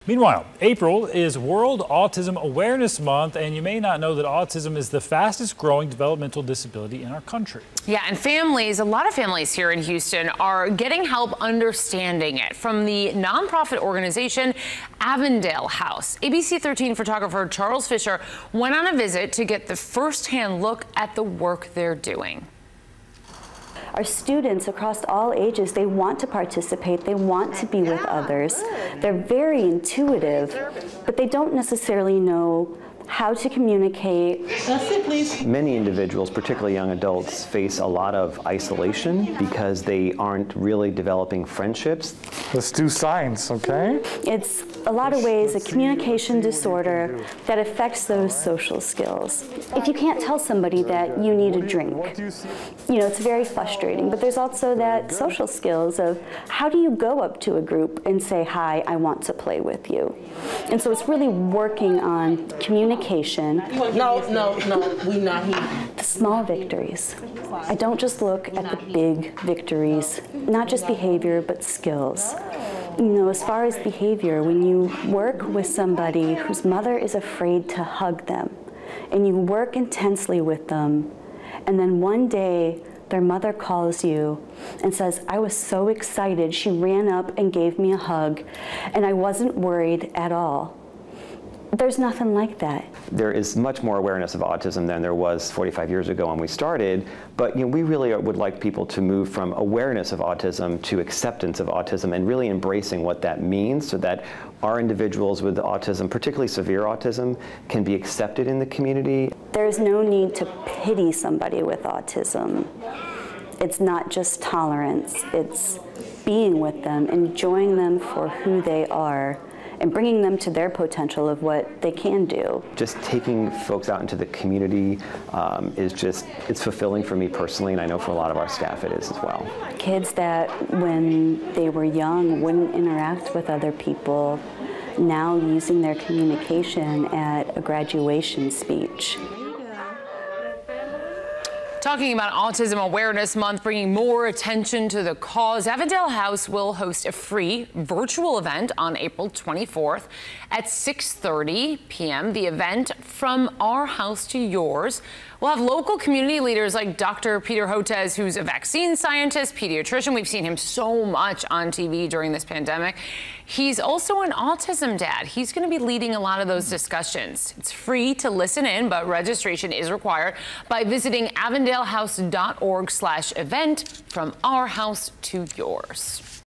Meanwhile, April is World Autism Awareness Month, and you may not know that autism is the fastest growing developmental disability in our country. Yeah, and families, a lot of families here in Houston are getting help understanding it from the nonprofit organization Avondale House. ABC 13 photographer Charles Fisher went on a visit to get the firsthand look at the work they're doing. Our students across all ages, they want to participate, they want to be with others. They're very intuitive, but they don't necessarily know how to communicate. Sit, please. Many individuals, particularly young adults, face a lot of isolation because they aren't really developing friendships. Let's do science, okay? It's a lot of ways a communication disorder that affects those social skills. If you can't tell somebody that you need a drink, it's very frustrating, but there's also that social skills of how do you go up to a group and say, hi, I want to play with you. And so it's really working on communication. No, we're not here. The small victories. I don't just look at the big victories, not just behavior, but skills. As far as behavior, when you work with somebody whose mother is afraid to hug them, and you work intensely with them, and then one day their mother calls you and says, I was so excited, she ran up and gave me a hug, and I wasn't worried at all. There's nothing like that. There is much more awareness of autism than there was 45 years ago when we started, but we really would like people to move from awareness of autism to acceptance of autism and really embracing what that means so that our individuals with autism, particularly severe autism, can be accepted in the community. There's no need to pity somebody with autism. It's not just tolerance, it's being with them, enjoying them for who they are, and bringing them to their potential of what they can do. Just taking folks out into the community it's fulfilling for me personally, and I know for a lot of our staff it is as well. Kids that when they were young wouldn't interact with other people, now using their communication at a graduation speech. Talking about Autism Awareness Month, bringing more attention to the cause, Avondale House will host a free virtual event on April 24th at 6:30 p.m. The event, From Our House to Yours, will have local community leaders like Dr. Peter Hotez, who's a vaccine scientist, pediatrician. We've seen him so much on TV during this pandemic. He's also an autism dad. He's going to be leading a lot of those discussions. It's free to listen in, but registration is required by visiting avondalehouse.org/event, From Our House to Yours.